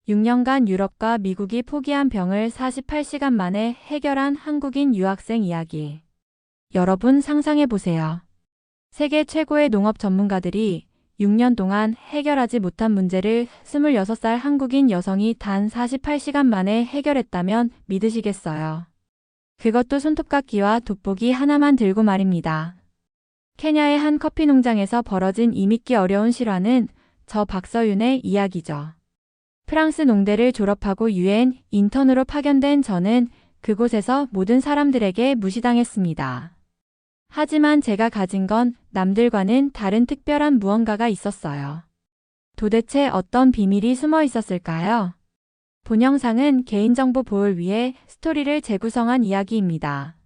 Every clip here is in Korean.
6년간 유럽과 미국이 포기한 병을 48시간 만에 해결한 한국인 유학생 이야기. 여러분 상상해 보세요. 세계 최고의 농업 전문가들이 6년 동안 해결하지 못한 문제를 26살 한국인 여성이 단 48시간 만에 해결했다면 믿으시겠어요? 그것도 손톱깎이와 돋보기 하나만 들고 말입니다. 케냐의 한 커피 농장에서 벌어진 이 믿기 어려운 실화는 저 박서윤의 이야기죠. 프랑스 농대를 졸업하고 유엔 인턴으로 파견된 저는 그곳에서 모든 사람들에게 무시당했습니다. 하지만 제가 가진 건 남들과는 다른 특별한 무언가가 있었어요. 도대체 어떤 비밀이 숨어 있었을까요? 본 영상은 개인정보 보호를 위해 스토리를 재구성한 이야기입니다.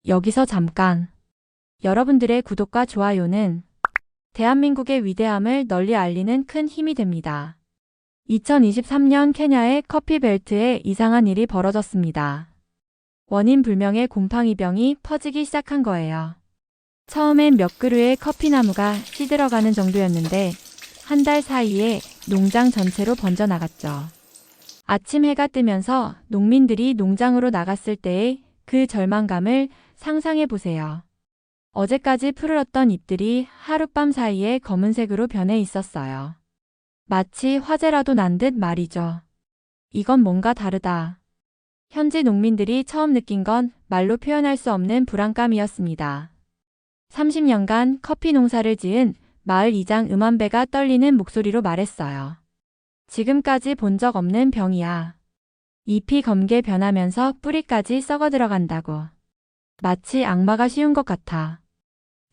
여기서 잠깐. 여러분들의 구독과 좋아요는 대한민국의 위대함을 널리 알리는 큰 힘이 됩니다. 2023년 케냐의 커피 벨트에 이상한 일이 벌어졌습니다. 원인 불명의 곰팡이병이 퍼지기 시작한 거예요. 처음엔 몇 그루의 커피나무가 시들어가는 정도였는데 한 달 사이에 농장 전체로 번져나갔죠. 아침 해가 뜨면서 농민들이 농장으로 나갔을 때의 그 절망감을 상상해 보세요. 어제까지 푸르렀던 잎들이 하룻밤 사이에 검은색으로 변해 있었어요. 마치 화재라도 난 듯 말이죠. 이건 뭔가 다르다. 현지 농민들이 처음 느낀 건 말로 표현할 수 없는 불안감이었습니다. 30년간 커피 농사를 지은 마을 이장 음한배가 떨리는 목소리로 말했어요. 지금까지 본 적 없는 병이야. 잎이 검게 변하면서 뿌리까지 썩어 들어간다고. 마치 악마가 씌운 것 같아.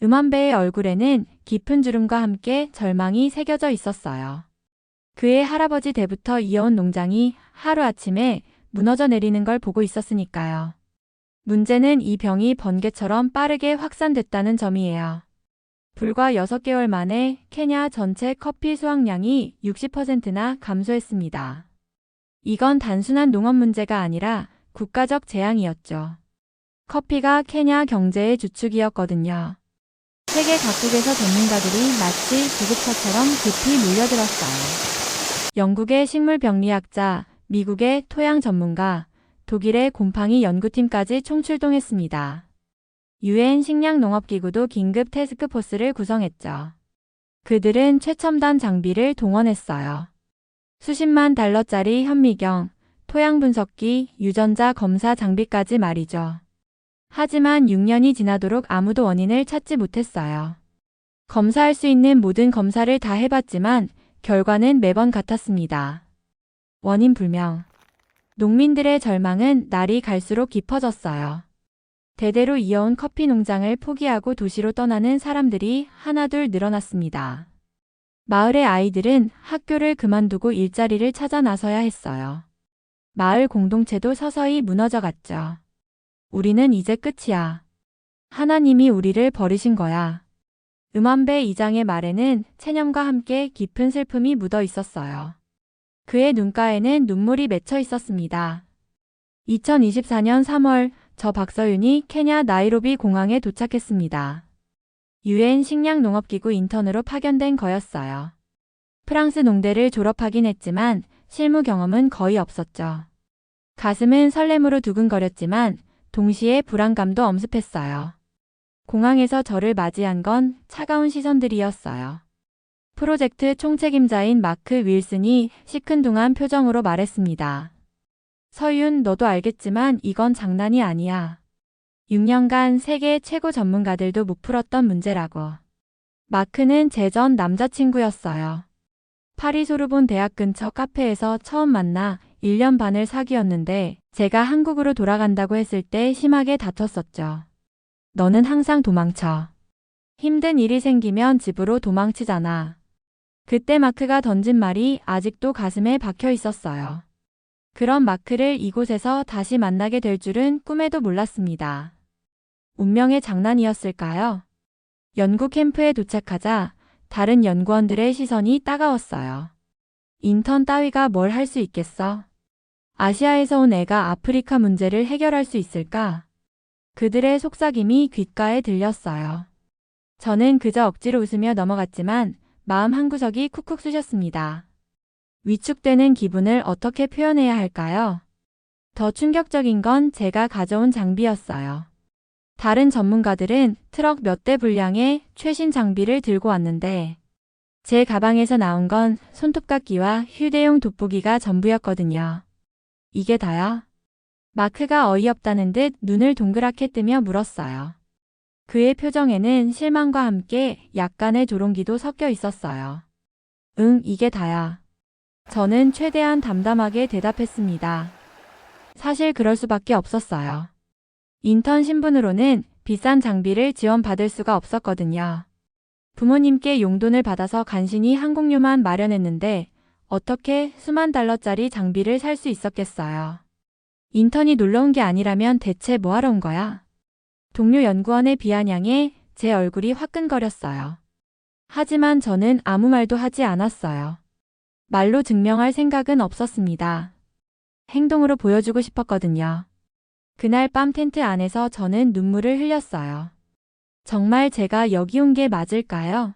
음한배의 얼굴에는 깊은 주름과 함께 절망이 새겨져 있었어요. 그의 할아버지 때부터 이어온 농장이 하루아침에 무너져 내리는 걸 보고 있었으니까요. 문제는 이 병이 번개처럼 빠르게 확산됐다는 점이에요. 불과 6개월 만에 케냐 전체 커피 수확량이 60%나 감소했습니다. 이건 단순한 농업 문제가 아니라 국가적 재앙이었죠. 커피가 케냐 경제의 주축이었거든요. 세계 각국에서 전문가들이 마치 구급차처럼 급히 몰려들었어요. 영국의 식물병리학자, 미국의 토양 전문가, 독일의 곰팡이 연구팀까지 총출동했습니다. 유엔 식량농업기구도 긴급 태스크포스를 구성했죠. 그들은 최첨단 장비를 동원했어요. 수십만 달러짜리 현미경, 토양 분석기, 유전자 검사 장비까지 말이죠. 하지만 6년이 지나도록 아무도 원인을 찾지 못했어요. 검사할 수 있는 모든 검사를 다 해봤지만 결과는 매번 같았습니다. 원인 불명. 농민들의 절망은 날이 갈수록 깊어졌어요. 대대로 이어온 커피 농장을 포기하고 도시로 떠나는 사람들이 하나둘 늘어났습니다. 마을의 아이들은 학교를 그만두고 일자리를 찾아 나서야 했어요. 마을 공동체도 서서히 무너져갔죠. 우리는 이제 끝이야. 하나님이 우리를 버리신 거야. 음한배 이장의 말에는 체념과 함께 깊은 슬픔이 묻어 있었어요. 그의 눈가에는 눈물이 맺혀 있었습니다. 2024년 3월 저 박서윤이 케냐 나이로비 공항에 도착했습니다. 유엔 식량농업기구 인턴으로 파견된 거였어요. 프랑스 농대를 졸업하긴 했지만 실무 경험은 거의 없었죠. 가슴은 설렘으로 두근거렸지만 동시에 불안감도 엄습했어요. 공항에서 저를 맞이한 건 차가운 시선들이었어요. 프로젝트 총책임자인 마크 윌슨이 시큰둥한 표정으로 말했습니다. 서윤, 너도 알겠지만 이건 장난이 아니야. 6년간 세계 최고 전문가들도 못 풀었던 문제라고. 마크는 제 전 남자친구였어요. 파리 소르본 대학 근처 카페에서 처음 만나 1년 반을 사귀었는데 제가 한국으로 돌아간다고 했을 때 심하게 다퉜었죠. 너는 항상 도망쳐. 힘든 일이 생기면 집으로 도망치잖아. 그때 마크가 던진 말이 아직도 가슴에 박혀 있었어요. 그런 마크를 이곳에서 다시 만나게 될 줄은 꿈에도 몰랐습니다. 운명의 장난이었을까요? 연구 캠프에 도착하자 다른 연구원들의 시선이 따가웠어요. 인턴 따위가 뭘 할 수 있겠어? 아시아에서 온 애가 아프리카 문제를 해결할 수 있을까? 그들의 속삭임이 귓가에 들렸어요. 저는 그저 억지로 웃으며 넘어갔지만 마음 한구석이 쿡쿡 쑤셨습니다. 위축되는 기분을 어떻게 표현해야 할까요? 더 충격적인 건 제가 가져온 장비였어요. 다른 전문가들은 트럭 몇 대 분량의 최신 장비를 들고 왔는데 제 가방에서 나온 건 손톱깎이와 휴대용 돋보기가 전부였거든요. 이게 다야? 마크가 어이없다는 듯 눈을 동그랗게 뜨며 물었어요. 그의 표정에는 실망과 함께 약간의 조롱기도 섞여 있었어요. 응, 이게 다야. 저는 최대한 담담하게 대답했습니다. 사실 그럴 수밖에 없었어요. 인턴 신분으로는 비싼 장비를 지원받을 수가 없었거든요. 부모님께 용돈을 받아서 간신히 항공료만 마련했는데 어떻게 수만 달러짜리 장비를 살 수 있었겠어요. 인턴이 놀러 온 게 아니라면 대체 뭐 하러 온 거야? 동료 연구원의 비아냥에 제 얼굴이 화끈거렸어요. 하지만 저는 아무 말도 하지 않았어요. 말로 증명할 생각은 없었습니다. 행동으로 보여주고 싶었거든요. 그날 밤 텐트 안에서 저는 눈물을 흘렸어요. 정말 제가 여기 온 게 맞을까요?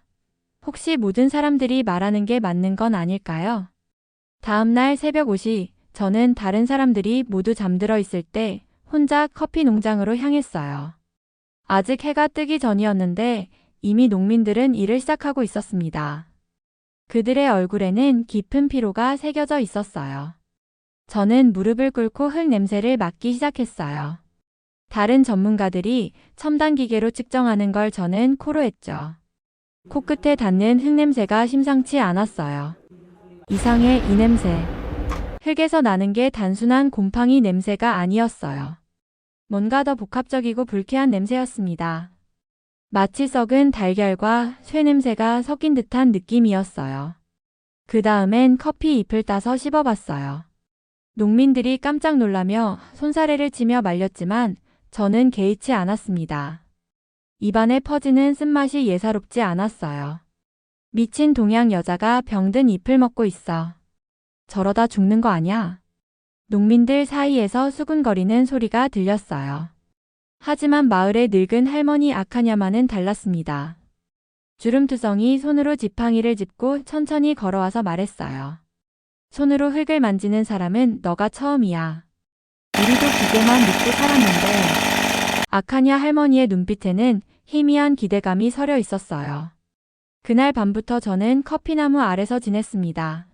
혹시 모든 사람들이 말하는 게 맞는 건 아닐까요? 다음 날 새벽 5시, 저는 다른 사람들이 모두 잠들어 있을 때 혼자 커피 농장으로 향했어요. 아직 해가 뜨기 전이었는데 이미 농민들은 일을 시작하고 있었습니다. 그들의 얼굴에는 깊은 피로가 새겨져 있었어요. 저는 무릎을 꿇고 흙 냄새를 맡기 시작했어요. 다른 전문가들이 첨단 기계로 측정하는 걸 저는 코로 했죠. 코끝에 닿는 흙 냄새가 심상치 않았어요. 이상해, 이 냄새. 흙에서 나는 게 단순한 곰팡이 냄새가 아니었어요. 뭔가 더 복합적이고 불쾌한 냄새였습니다. 마치 썩은 달걀과 쇠 냄새가 섞인 듯한 느낌이었어요. 그 다음엔 커피 잎을 따서 씹어봤어요. 농민들이 깜짝 놀라며 손사래를 치며 말렸지만 저는 개의치 않았습니다. 입안에 퍼지는 쓴맛이 예사롭지 않았어요. 미친 동양 여자가 병든 잎을 먹고 있어. 저러다 죽는 거 아냐? 농민들 사이에서 수군거리는 소리가 들렸어요. 하지만 마을의 늙은 할머니 아카냐마는 달랐습니다. 주름투성이 손으로 지팡이를 짚고 천천히 걸어와서 말했어요. 손으로 흙을 만지는 사람은 너가 처음이야. 우리도 기계만 믿고 살았는데. 아카냐 할머니의 눈빛에는 희미한 기대감이 서려 있었어요. 그날 밤부터 저는 커피나무 아래서 지냈습니다.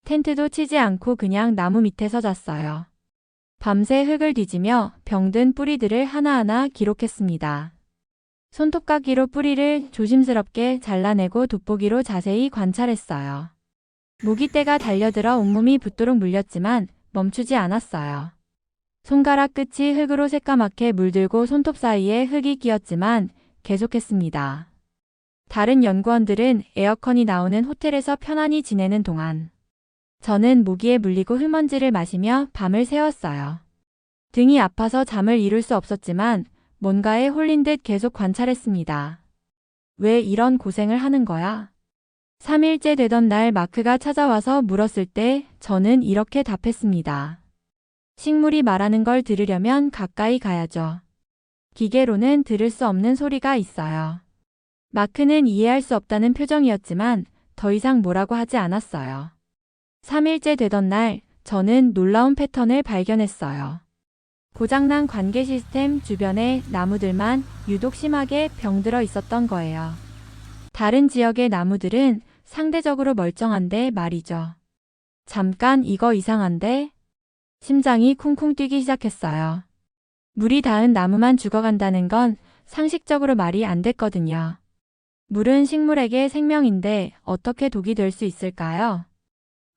텐트도 치지 않고 그냥 나무 밑에서 잤어요. 밤새 흙을 뒤지며 병든 뿌리들을 하나하나 기록했습니다. 손톱깎이로 뿌리를 조심스럽게 잘라내고 돋보기로 자세히 관찰했어요. 모기떼가 달려들어 온몸이 붓도록 물렸지만 멈추지 않았어요. 손가락 끝이 흙으로 새까맣게 물들고 손톱 사이에 흙이 끼었지만 계속했습니다. 다른 연구원들은 에어컨이 나오는 호텔에서 편안히 지내는 동안 저는 모기에 물리고 흙먼지를 마시며 밤을 새웠어요. 등이 아파서 잠을 이룰 수 없었지만 뭔가에 홀린 듯 계속 관찰했습니다. 왜 이런 고생을 하는 거야? 3일째 되던 날 마크가 찾아와서 물었을 때 저는 이렇게 답했습니다. 식물이 말하는 걸 들으려면 가까이 가야죠. 기계로는 들을 수 없는 소리가 있어요. 마크는 이해할 수 없다는 표정이었지만 더 이상 뭐라고 하지 않았어요. 3일째 되던 날 저는 놀라운 패턴을 발견했어요. 고장난 관계 시스템 주변에 나무들만 유독 심하게 병들어 있었던 거예요. 다른 지역의 나무들은 상대적으로 멀쩡한데 말이죠. 잠깐 이거 이상한데? 심장이 쿵쿵 뛰기 시작했어요. 물이 닿은 나무만 죽어간다는 건 상식적으로 말이 안 됐거든요. 물은 식물에게 생명인데 어떻게 독이 될 수 있을까요?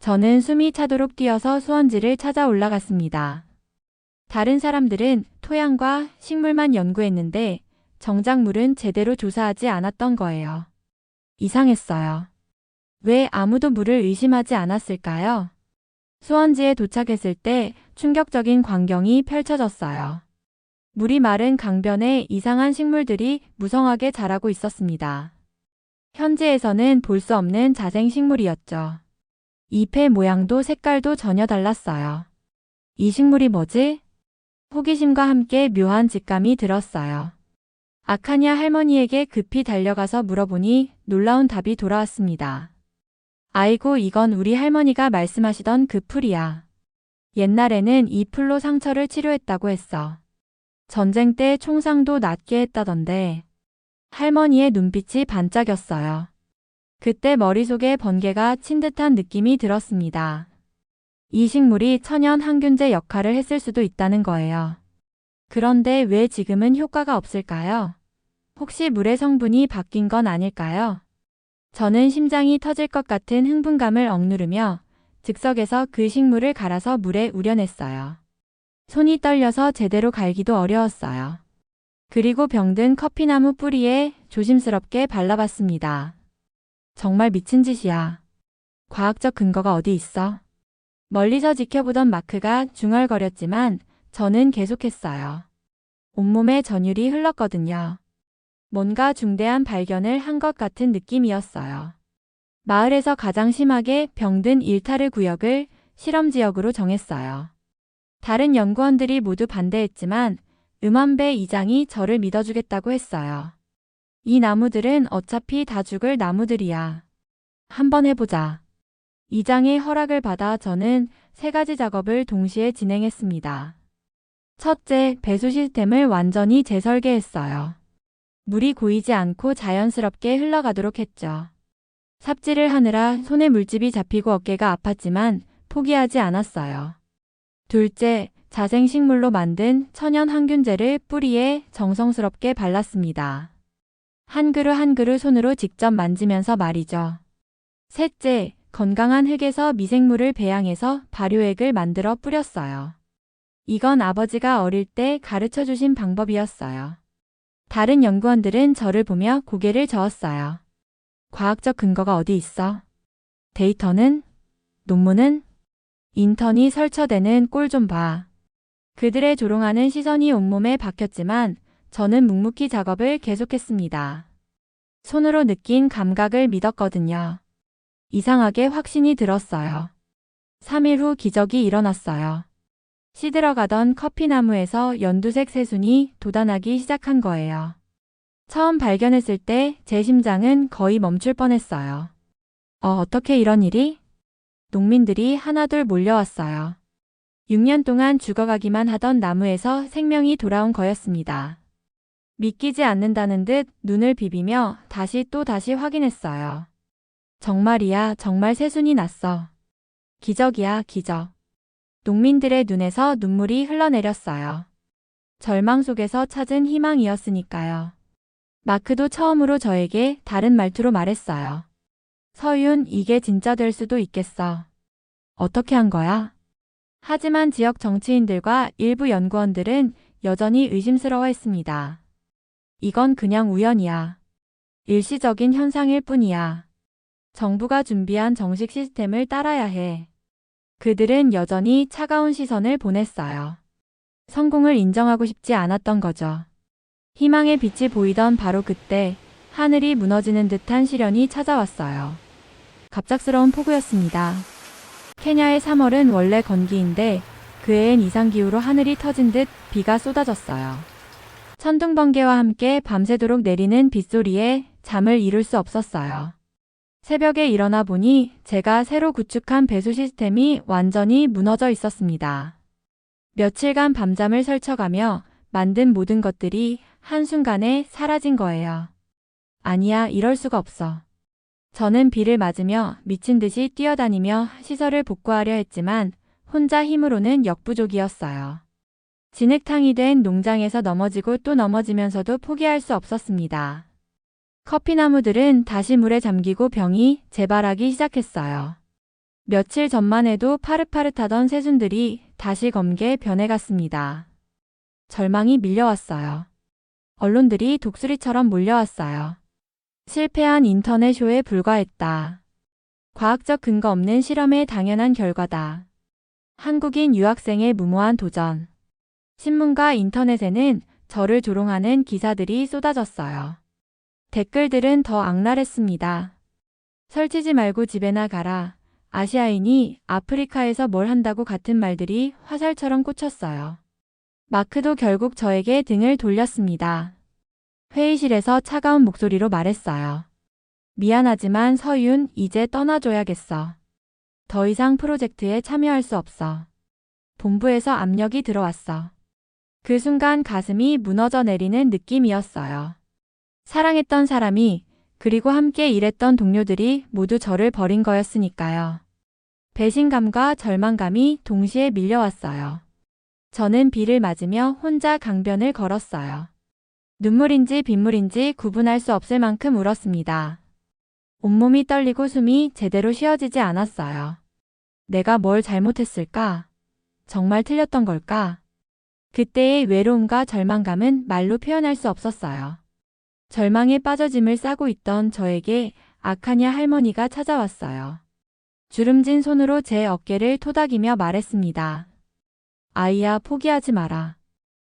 저는 숨이 차도록 뛰어서 수원지를 찾아 올라갔습니다. 다른 사람들은 토양과 식물만 연구했는데 정작 물은 제대로 조사하지 않았던 거예요. 이상했어요. 왜 아무도 물을 의심하지 않았을까요? 수원지에 도착했을 때 충격적인 광경이 펼쳐졌어요. 물이 마른 강변에 이상한 식물들이 무성하게 자라고 있었습니다. 현지에서는 볼 수 없는 자생식물이었죠. 잎의 모양도 색깔도 전혀 달랐어요. 이 식물이 뭐지? 호기심과 함께 묘한 직감이 들었어요. 아카냐 할머니에게 급히 달려가서 물어보니 놀라운 답이 돌아왔습니다. 아이고, 이건 우리 할머니가 말씀하시던 그 풀이야. 옛날에는 이 풀로 상처를 치료했다고 했어. 전쟁 때 총상도 낫게 했다던데. 할머니의 눈빛이 반짝였어요. 그때 머릿속에 번개가 친 듯한 느낌이 들었습니다. 이 식물이 천연 항균제 역할을 했을 수도 있다는 거예요. 그런데 왜 지금은 효과가 없을까요? 혹시 물의 성분이 바뀐 건 아닐까요? 저는 심장이 터질 것 같은 흥분감을 억누르며 즉석에서 그 식물을 갈아서 물에 우려냈어요. 손이 떨려서 제대로 갈기도 어려웠어요. 그리고 병든 커피나무 뿌리에 조심스럽게 발라봤습니다. 정말 미친 짓이야. 과학적 근거가 어디 있어? 멀리서 지켜보던 마크가 중얼거렸지만 저는 계속했어요. 온몸에 전율이 흘렀거든요. 뭔가 중대한 발견을 한 것 같은 느낌이었어요. 마을에서 가장 심하게 병든 일타르 구역을 실험지역으로 정했어요. 다른 연구원들이 모두 반대했지만 음한배 이장이 저를 믿어주겠다고 했어요. 이 나무들은 어차피 다 죽을 나무들이야. 한번 해보자. 이장의 허락을 받아 저는 3가지 작업을 동시에 진행했습니다. 첫째, 배수 시스템을 완전히 재설계했어요. 물이 고이지 않고 자연스럽게 흘러가도록 했죠. 삽질을 하느라 손에 물집이 잡히고 어깨가 아팠지만 포기하지 않았어요. 둘째, 자생식물로 만든 천연 항균제를 뿌리에 정성스럽게 발랐습니다. 한 그루 한 그루 손으로 직접 만지면서 말이죠. 셋째, 건강한 흙에서 미생물을 배양해서 발효액을 만들어 뿌렸어요. 이건 아버지가 어릴 때 가르쳐 주신 방법이었어요. 다른 연구원들은 저를 보며 고개를 저었어요. 과학적 근거가 어디 있어? 데이터는? 논문은? 인턴이 설쳐대는 꼴 좀 봐. 그들의 조롱하는 시선이 온몸에 박혔지만 저는 묵묵히 작업을 계속했습니다. 손으로 느낀 감각을 믿었거든요. 이상하게 확신이 들었어요. 3일 후 기적이 일어났어요. 시들어가던 커피나무에서 연두색 새순이 돋아나기 시작한 거예요. 처음 발견했을 때 제 심장은 거의 멈출 뻔했어요. 어떻게 이런 일이? 농민들이 하나둘 몰려왔어요. 6년 동안 죽어가기만 하던 나무에서 생명이 돌아온 거였습니다. 믿기지 않는다는 듯 눈을 비비며 다시 또 다시 확인했어요. 정말이야, 정말 새순이 났어. 기적이야, 기적. 농민들의 눈에서 눈물이 흘러내렸어요. 절망 속에서 찾은 희망이었으니까요. 마크도 처음으로 저에게 다른 말투로 말했어요. 서윤, 이게 진짜 될 수도 있겠어. 어떻게 한 거야? 하지만 지역 정치인들과 일부 연구원들은 여전히 의심스러워했습니다. 이건 그냥 우연이야. 일시적인 현상일 뿐이야. 정부가 준비한 정식 시스템을 따라야 해. 그들은 여전히 차가운 시선을 보냈어요. 성공을 인정하고 싶지 않았던 거죠. 희망의 빛이 보이던 바로 그때 하늘이 무너지는 듯한 시련이 찾아왔어요. 갑작스러운 폭우였습니다. 케냐의 3월은 원래 건기인데 그 해엔 이상기후로 하늘이 터진 듯 비가 쏟아졌어요. 천둥번개와 함께 밤새도록 내리는 빗소리에 잠을 이룰 수 없었어요. 새벽에 일어나 보니 제가 새로 구축한 배수 시스템이 완전히 무너져 있었습니다. 며칠간 밤잠을 설쳐가며 만든 모든 것들이 한순간에 사라진 거예요. 아니야, 이럴 수가 없어. 저는 비를 맞으며 미친 듯이 뛰어다니며 시설을 복구하려 했지만 혼자 힘으로는 역부족이었어요. 진흙탕이 된 농장에서 넘어지고 또 넘어지면서도 포기할 수 없었습니다. 커피나무들은 다시 물에 잠기고 병이 재발하기 시작했어요. 며칠 전만 해도 파릇파릇하던 새순들이 다시 검게 변해갔습니다. 절망이 밀려왔어요. 언론들이 독수리처럼 몰려왔어요. 실패한 인터넷 쇼에 불과했다. 과학적 근거 없는 실험의 당연한 결과다. 한국인 유학생의 무모한 도전. 신문과 인터넷에는 저를 조롱하는 기사들이 쏟아졌어요. 댓글들은 더 악랄했습니다. 설치지 말고 집에나 가라. 아시아인이 아프리카에서 뭘 한다고 같은 말들이 화살처럼 꽂혔어요. 마크도 결국 저에게 등을 돌렸습니다. 회의실에서 차가운 목소리로 말했어요. 미안하지만 서윤, 이제 떠나줘야겠어. 더 이상 프로젝트에 참여할 수 없어. 본부에서 압력이 들어왔어. 그 순간 가슴이 무너져 내리는 느낌이었어요. 사랑했던 사람이, 그리고 함께 일했던 동료들이 모두 저를 버린 거였으니까요. 배신감과 절망감이 동시에 밀려왔어요. 저는 비를 맞으며 혼자 강변을 걸었어요. 눈물인지 빗물인지 구분할 수 없을 만큼 울었습니다. 온몸이 떨리고 숨이 제대로 쉬어지지 않았어요. 내가 뭘 잘못했을까? 정말 틀렸던 걸까? 그때의 외로움과 절망감은 말로 표현할 수 없었어요. 절망에 빠져 짐을 싸고 있던 저에게 아카냐 할머니가 찾아왔어요. 주름진 손으로 제 어깨를 토닥이며 말했습니다. 아이야, 포기하지 마라.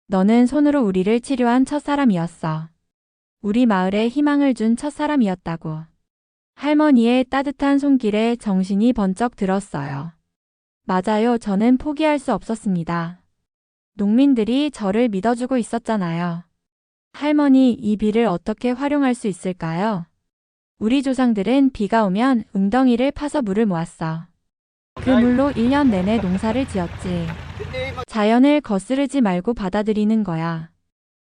너는 손으로 우리를 치료한 첫사람이었어. 우리 마을에 희망을 준 첫사람이었다고. 할머니의 따뜻한 손길에 정신이 번쩍 들었어요. 맞아요, 저는 포기할 수 없었습니다. 농민들이 저를 믿어주고 있었잖아요. 할머니, 이 비를 어떻게 활용할 수 있을까요? 우리 조상들은 비가 오면 웅덩이를 파서 물을 모았어. 그 물로 1년 내내 농사를 지었지. 자연을 거스르지 말고 받아들이는 거야.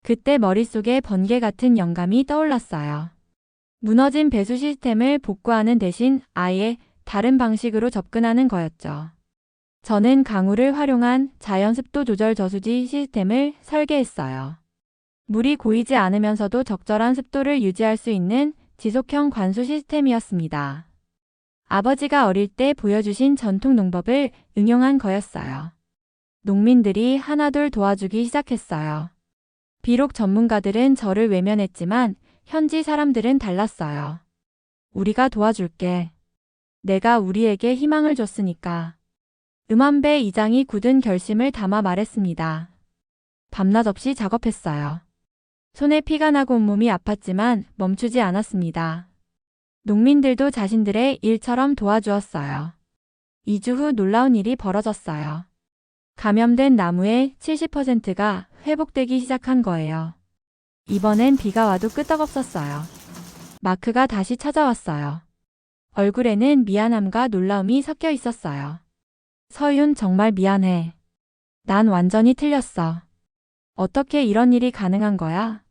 그때 머릿속에 번개 같은 영감이 떠올랐어요. 무너진 배수 시스템을 복구하는 대신 아예 다른 방식으로 접근하는 거였죠. 저는 강우를 활용한 자연 습도 조절 저수지 시스템을 설계했어요. 물이 고이지 않으면서도 적절한 습도를 유지할 수 있는 지속형 관수 시스템이었습니다. 아버지가 어릴 때 보여주신 전통 농법을 응용한 거였어요. 농민들이 하나둘 도와주기 시작했어요. 비록 전문가들은 저를 외면했지만 현지 사람들은 달랐어요. 우리가 도와줄게. 내가 우리에게 희망을 줬으니까. 음한배 이장이 굳은 결심을 담아 말했습니다. 밤낮 없이 작업했어요. 손에 피가 나고 온몸이 아팠지만 멈추지 않았습니다. 농민들도 자신들의 일처럼 도와주었어요. 2주 후 놀라운 일이 벌어졌어요. 감염된 나무의 70%가 회복되기 시작한 거예요. 이번엔 비가 와도 끄떡없었어요. 마크가 다시 찾아왔어요. 얼굴에는 미안함과 놀라움이 섞여 있었어요. 서윤, 정말 미안해. 난 완전히 틀렸어. 어떻게 이런 일이 가능한 거야?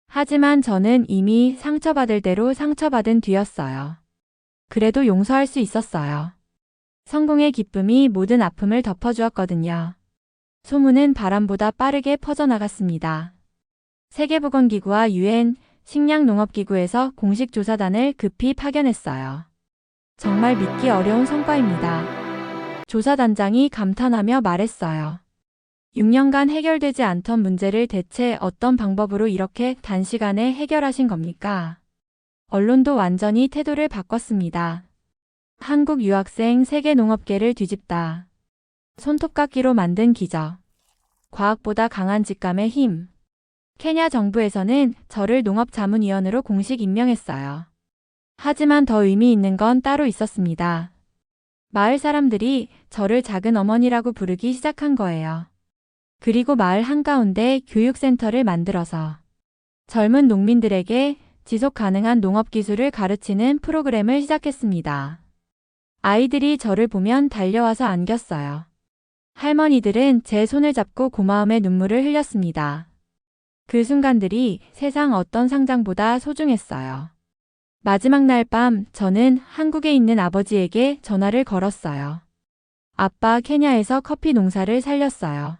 하지만 저는 이미 상처받을 대로 상처받은 뒤였어요. 그래도 용서할 수 있었어요. 성공의 기쁨이 모든 아픔을 덮어주었거든요. 소문은 바람보다 빠르게 퍼져나갔습니다. 세계보건기구와 UN, 식량농업기구에서 공식 조사단을 급히 파견했어요. 정말 믿기 어려운 성과입니다. 조사단장이 감탄하며 말했어요. 6년간 해결되지 않던 문제를 대체 어떤 방법으로 이렇게 단시간에 해결하신 겁니까? 언론도 완전히 태도를 바꿨습니다. 한국 유학생 세계 농업계를 뒤집다. 손톱깎이로 만든 기적. 과학보다 강한 직감의 힘. 케냐 정부에서는 저를 농업자문위원으로 공식 임명했어요. 하지만 더 의미 있는 건 따로 있었습니다. 마을 사람들이 저를 작은 어머니라고 부르기 시작한 거예요. 그리고 마을 한가운데 교육센터를 만들어서 젊은 농민들에게 지속 가능한 농업 기술을 가르치는 프로그램을 시작했습니다. 아이들이 저를 보면 달려와서 안겼어요. 할머니들은 제 손을 잡고 고마움의 눈물을 흘렸습니다. 그 순간들이 세상 어떤 상장보다 소중했어요. 마지막 날 밤 저는 한국에 있는 아버지에게 전화를 걸었어요. 아빠, 케냐에서 커피 농사를 살렸어요.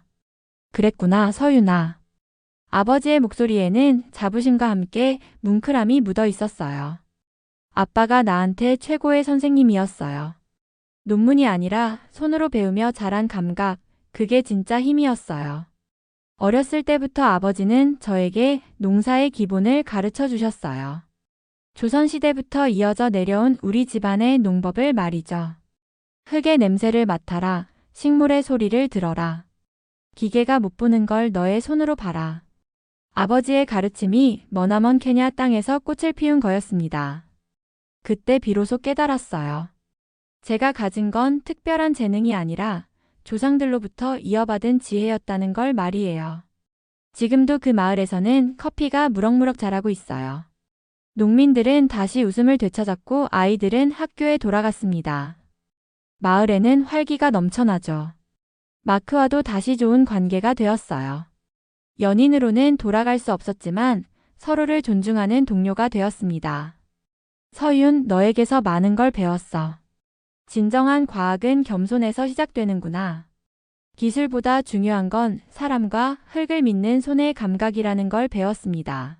그랬구나, 서윤아. 아버지의 목소리에는 자부심과 함께 뭉클함이 묻어 있었어요. 아빠가 나한테 최고의 선생님이었어요. 논문이 아니라 손으로 배우며 자란 감각, 그게 진짜 힘이었어요. 어렸을 때부터 아버지는 저에게 농사의 기본을 가르쳐 주셨어요. 조선시대부터 이어져 내려온 우리 집안의 농법을 말이죠. 흙의 냄새를 맡아라, 식물의 소리를 들어라. 기계가 못 보는 걸 너의 손으로 봐라. 아버지의 가르침이 머나먼 케냐 땅에서 꽃을 피운 거였습니다. 그때 비로소 깨달았어요. 제가 가진 건 특별한 재능이 아니라 조상들로부터 이어받은 지혜였다는 걸 말이에요. 지금도 그 마을에서는 커피가 무럭무럭 자라고 있어요. 농민들은 다시 웃음을 되찾았고 아이들은 학교에 돌아갔습니다. 마을에는 활기가 넘쳐나죠. 마크와도 다시 좋은 관계가 되었어요. 연인으로는 돌아갈 수 없었지만 서로를 존중하는 동료가 되었습니다. 서윤, 너에게서 많은 걸 배웠어. 진정한 과학은 겸손에서 시작되는구나. 기술보다 중요한 건 사람과 흙을 믿는 손의 감각이라는 걸 배웠습니다.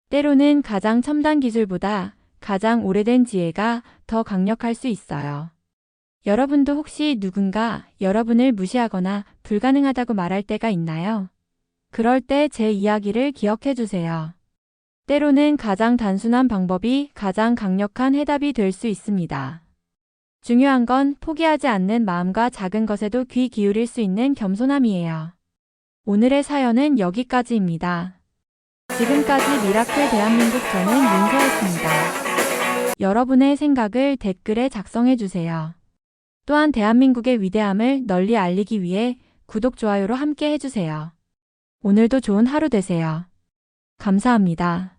때로는 가장 첨단 기술보다 가장 오래된 지혜가 더 강력할 수 있어요. 여러분도 혹시 누군가 여러분을 무시하거나 불가능하다고 말할 때가 있나요? 그럴 때 제 이야기를 기억해 주세요. 때로는 가장 단순한 방법이 가장 강력한 해답이 될 수 있습니다. 중요한 건 포기하지 않는 마음과 작은 것에도 귀 기울일 수 있는 겸손함이에요. 오늘의 사연은 여기까지입니다. 지금까지 미라클 대한민국 저는 윤서였습니다. 여러분의 생각을 댓글에 작성해 주세요. 또한 대한민국의 위대함을 널리 알리기 위해 구독, 좋아요로 함께 해주세요. 오늘도 좋은 하루 되세요. 감사합니다.